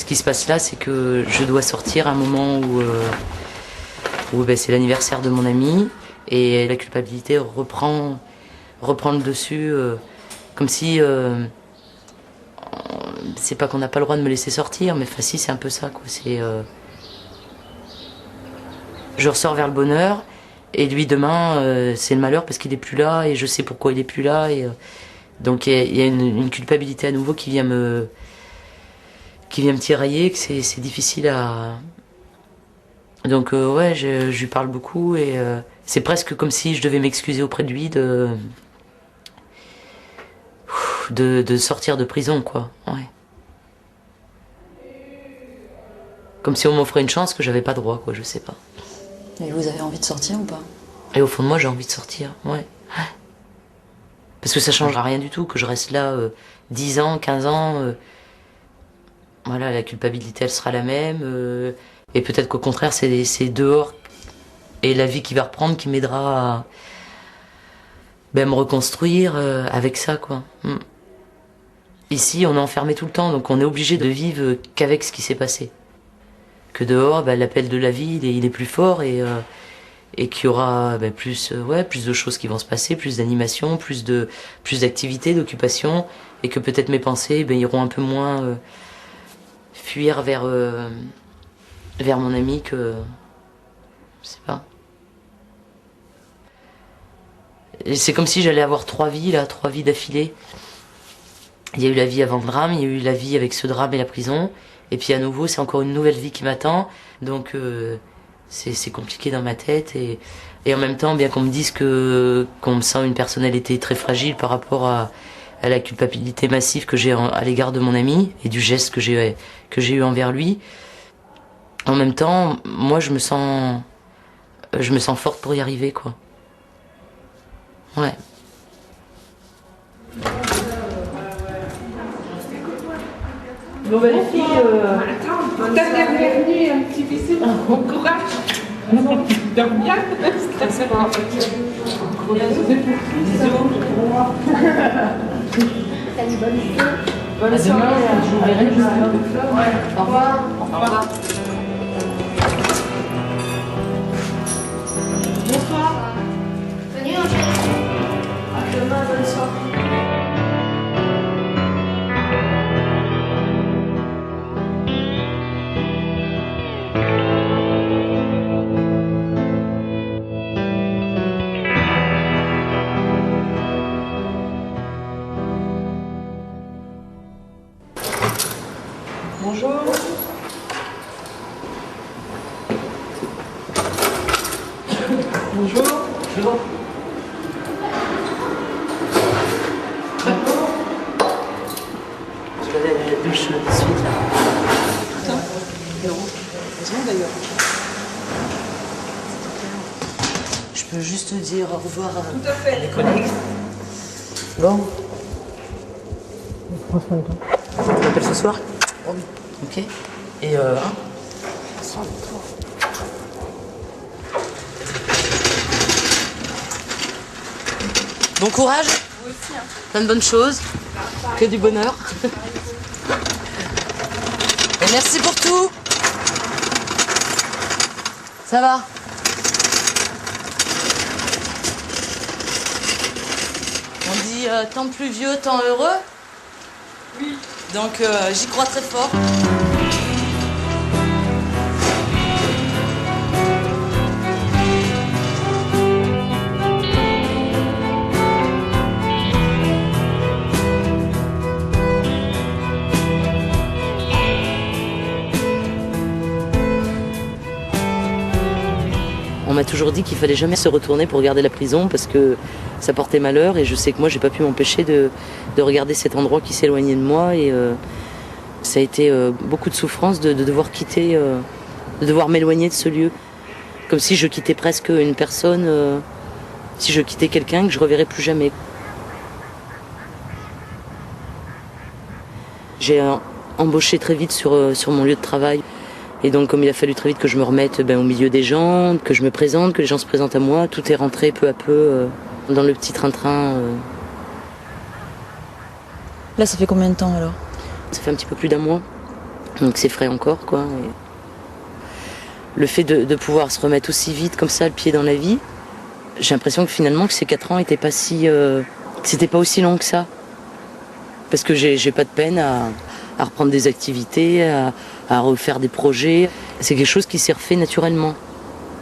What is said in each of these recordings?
Ce qui se passe là, c'est que je dois sortir à un moment où c'est l'anniversaire de mon ami et la culpabilité reprend le dessus, comme si c'est pas qu'on n'a pas le droit de me laisser sortir, mais si, c'est un peu ça, quoi. Je ressors vers le bonheur et lui demain c'est le malheur parce qu'il est plus là et je sais pourquoi il est plus là et donc il y a une culpabilité à nouveau qui vient me tirailler, que c'est difficile à... Donc ouais, je lui parle beaucoup et c'est presque comme si je devais m'excuser auprès de lui de sortir de prison, quoi. Ouais. Comme si on m'offrait une chance que j'avais pas droit, quoi, je sais pas. Et vous avez envie de sortir ou pas? Et au fond de moi, j'ai envie de sortir, ouais. Parce que ça changera rien du tout, que je reste là 10 ans, 15 ans. Voilà, la culpabilité, elle sera la même. Et peut-être qu'au contraire, c'est dehors et la vie qui va reprendre qui m'aidera à me reconstruire avec ça, quoi. Ici, on est enfermé tout le temps, donc on est obligé de vivre qu'avec ce qui s'est passé. Que dehors, l'appel de la vie, il est plus fort et qu'il y aura plus de choses qui vont se passer, plus d'animation, plus d'activités, d'occupations, et que peut-être mes pensées iront un peu moins fuir vers mon ami que... Je sais pas. Et c'est comme si j'allais avoir 3 vies d'affilée. Il y a eu la vie avant le drame, il y a eu la vie avec ce drame et la prison, et puis à nouveau c'est encore une nouvelle vie qui m'attend, donc c'est compliqué dans ma tête, et en même temps, bien qu'on me dise qu'on me sent une personnalité très fragile par rapport à la culpabilité massive que j'ai à l'égard de mon ami, et du geste que j'ai eu envers lui, en même temps, moi je me sens forte pour y arriver, quoi. Ouais. Bon ben les filles, ta bienvenue, un petit bisou, bon courage. Dors bien, stress pas. Gros bisous. Salut, bonne soirée. Bonne soirée, je vous verrai juste après. Au revoir. Au revoir. Bonsoir. Venez, Angèle. À demain, bonne soirée. Bonjour. Bonjour. Bonjour. Je vais aller à la douche tout de suite là. Putain. Non. Heureusement d'ailleurs. Je peux juste dire au revoir Tout à fait. à mes collègues. Bon. Tu m'appelles ce soir? Oui. Ok. Et bon courage. Vous aussi, hein. Plein de bonnes choses. Que du bonheur. Et merci pour tout. Ça va? On dit tant pluvieux, tant heureux. Oui. Donc j'y crois très fort. On m'a toujours dit qu'il fallait jamais se retourner pour regarder la prison parce que ça portait malheur et je sais que moi j'ai pas pu m'empêcher de regarder cet endroit qui s'éloignait de moi et ça a été beaucoup de souffrance de devoir quitter, de devoir m'éloigner de ce lieu. Comme si je quittais presque une personne, si je quittais quelqu'un que je reverrais plus jamais. J'ai embauché très vite sur mon lieu de travail. Et donc, comme il a fallu très vite que je me remette au milieu des gens, que je me présente, que les gens se présentent à moi, tout est rentré peu à peu dans le petit train-train. Là, ça fait combien de temps alors? Ça fait un petit peu plus d'un mois. Donc c'est frais encore, quoi. Et le fait de pouvoir se remettre aussi vite comme ça, le pied dans la vie, j'ai l'impression que finalement que ces 4 ans étaient pas si... que c'était pas aussi long que ça. Parce que j'ai pas de peine à reprendre des activités, à refaire des projets. C'est quelque chose qui s'est refait naturellement.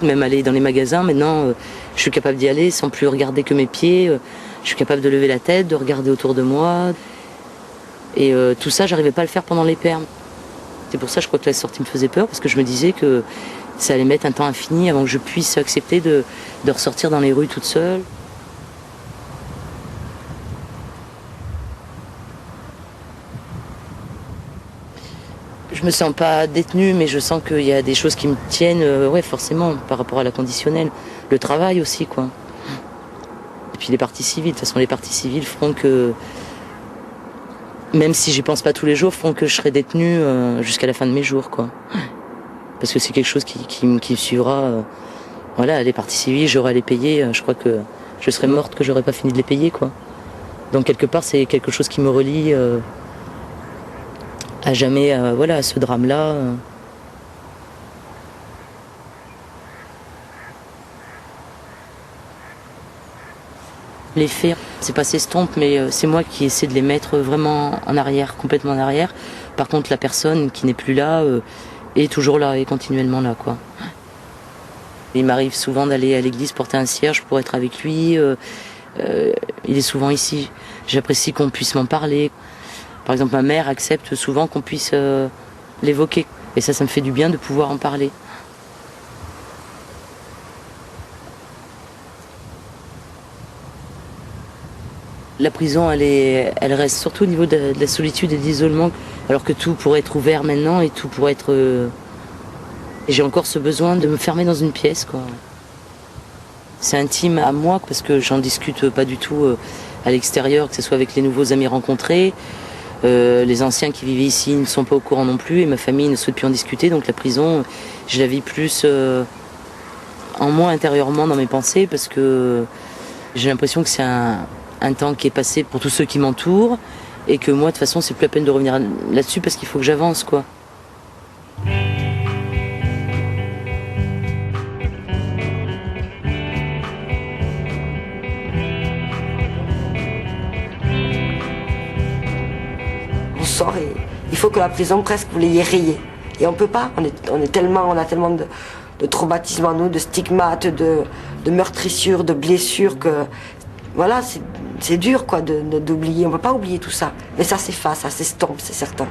Même aller dans les magasins, maintenant, je suis capable d'y aller sans plus regarder que mes pieds. Je suis capable de lever la tête, de regarder autour de moi. Et tout ça, j'arrivais pas à le faire pendant les permes. C'est pour ça, je crois que la sortie me faisait peur, parce que je me disais que ça allait mettre un temps infini avant que je puisse accepter de ressortir dans les rues toute seule. Je me sens pas détenue, mais je sens qu'il y a des choses qui me tiennent, ouais, forcément, par rapport à la conditionnelle. Le travail aussi, quoi. Et puis les parties civiles. De toute façon, les parties civiles feront que, même si j'y pense pas tous les jours, feront que je serai détenue jusqu'à la fin de mes jours, quoi. Parce que c'est quelque chose qui me suivra. Voilà, les parties civiles, j'aurai à les payer. Je crois que je serais morte que j'aurais pas fini de les payer, quoi. Donc quelque part, c'est quelque chose qui me relie à jamais, voilà, à ce drame-là. Les faits, c'est pas s'estompe, mais c'est moi qui essaie de les mettre vraiment en arrière, complètement en arrière. Par contre, la personne qui n'est plus là est toujours là, est continuellement là, quoi. Il m'arrive souvent d'aller à l'église porter un cierge pour être avec lui. Il est souvent ici. J'apprécie qu'on puisse m'en parler. Par exemple, ma mère accepte souvent qu'on puisse l'évoquer. Et ça me fait du bien de pouvoir en parler. La prison, elle reste surtout au niveau de la solitude et de l'isolement, alors que tout pourrait être ouvert maintenant et tout pourrait être... Et j'ai encore ce besoin de me fermer dans une pièce, quoi. C'est intime à moi, parce que j'en discute pas du tout à l'extérieur, que ce soit avec les nouveaux amis rencontrés. Les anciens qui vivaient ici ne sont pas au courant non plus, et ma famille ne souhaite plus en discuter, donc la prison, je la vis plus en moi intérieurement dans mes pensées, parce que j'ai l'impression que c'est un temps qui est passé pour tous ceux qui m'entourent, et que moi, de toute façon, c'est plus la peine de revenir là-dessus, parce qu'il faut que j'avance, quoi. On sort et il faut que la prison presque vous l'ayez rayée. Et on peut pas, on a tellement de traumatismes en nous, de stigmates, de meurtrissures, de blessures que voilà, c'est dur quoi d'oublier. On peut pas oublier tout ça. Mais ça s'efface, ça s'estompe, c'est certain.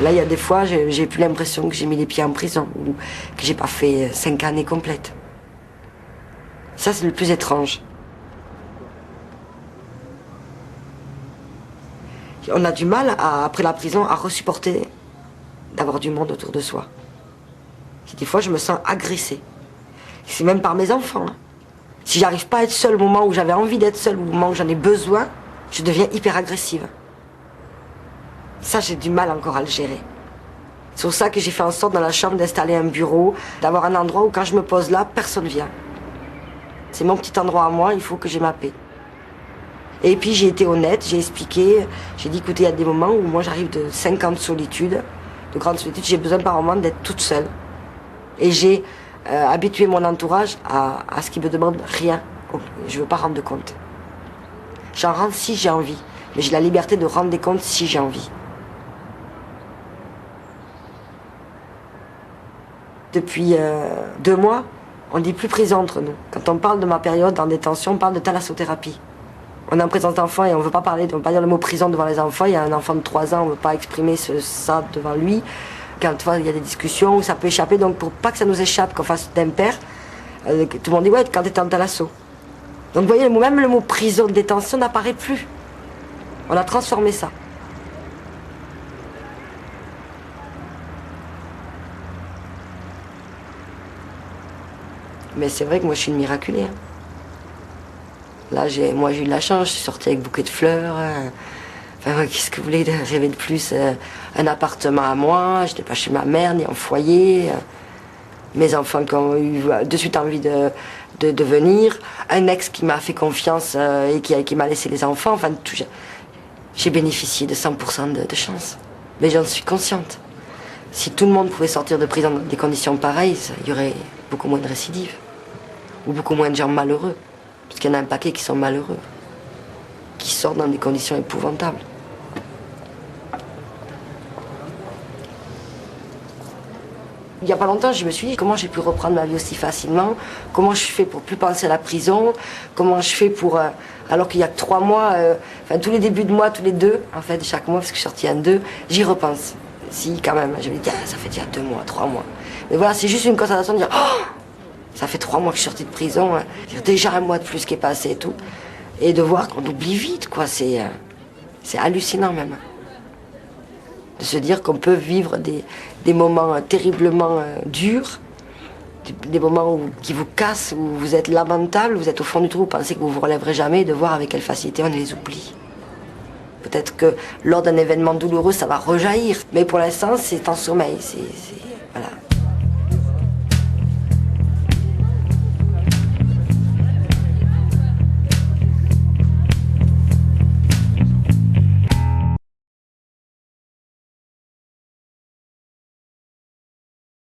Là, il y a des fois, j'ai plus l'impression que j'ai mis les pieds en prison ou que j'ai pas fait 5 années complètes. Ça, c'est le plus étrange. On a du mal, après la prison, à resupporter d'avoir du monde autour de soi. Des fois, je me sens agressée. C'est même par mes enfants. Hein. Si j'arrive pas à être seule au moment où j'avais envie d'être seule, au moment où j'en ai besoin, je deviens hyper agressive. Ça, j'ai du mal encore à le gérer. C'est pour ça que j'ai fait en sorte dans la chambre d'installer un bureau, d'avoir un endroit où quand je me pose là, personne vient. C'est mon petit endroit à moi, il faut que j'ai ma paix. Et puis j'ai été honnête, j'ai expliqué, j'ai dit écoutez, il y a des moments où moi j'arrive de 5 ans de solitude, de grande solitude, j'ai besoin par moment d'être toute seule. Et j'ai habitué mon entourage à ce qui me demande rien. Je ne veux pas rendre de compte. J'en rends si j'ai envie, mais j'ai la liberté de rendre des comptes si j'ai envie. Depuis 2 mois, on ne dit plus prison entre nous. Quand on parle de ma période en détention, on parle de thalassothérapie. On est en présence d'enfants et on ne veut pas parler, on veut pas dire le mot prison devant les enfants. Il y a un enfant de 3 ans, on ne veut pas exprimer ça devant lui. Quand il y a des discussions où ça peut échapper, donc pour pas que ça nous échappe, qu'on fasse d'impair, tout le monde dit ouais, quand tu es en thalasso. Donc vous voyez, même le mot prison, détention n'apparaît plus. On a transformé ça. Mais c'est vrai que moi je suis une miraculée. Hein. Là, moi j'ai eu de la chance, je suis sortie avec bouquet de fleurs. Enfin, qu'est-ce que vous voulez rêver de plus? Un appartement à moi, je n'étais pas chez ma mère, ni en foyer. Mes enfants qui ont eu de suite envie de venir. Un ex qui m'a fait confiance et qui m'a laissé les enfants. Enfin, j'ai bénéficié de 100% de chance. Mais j'en suis consciente. Si tout le monde pouvait sortir de prison dans des conditions pareilles, il y aurait beaucoup moins de récidives. Ou beaucoup moins de gens malheureux. Parce qu'il y en a un paquet qui sont malheureux. Qui sortent dans des conditions épouvantables. Il n'y a pas longtemps, je me suis dit comment j'ai pu reprendre ma vie aussi facilement, comment je fais pour plus penser à la prison, comment je fais pour, alors qu'il y a que 3 mois, enfin tous les débuts de mois, tous les 2, en fait, chaque mois, parce que je suis sortie un 2, j'y repense. Si, quand même, je me dis, ça fait déjà 2 mois, 3 mois. Mais voilà, c'est juste une constatation de dire, oh, ça fait 3 mois que je suis sortie de prison, hein. Déjà un mois de plus qui est passé et tout. Et de voir qu'on oublie vite, quoi, c'est hallucinant même. De se dire qu'on peut vivre des moments terriblement durs, des moments qui vous cassent, où vous êtes lamentable, vous êtes au fond du trou, vous pensez que vous vous relèverez jamais, et de voir avec quelle facilité on les oublie. Peut-être que lors d'un événement douloureux, ça va rejaillir, mais pour l'instant, c'est en sommeil,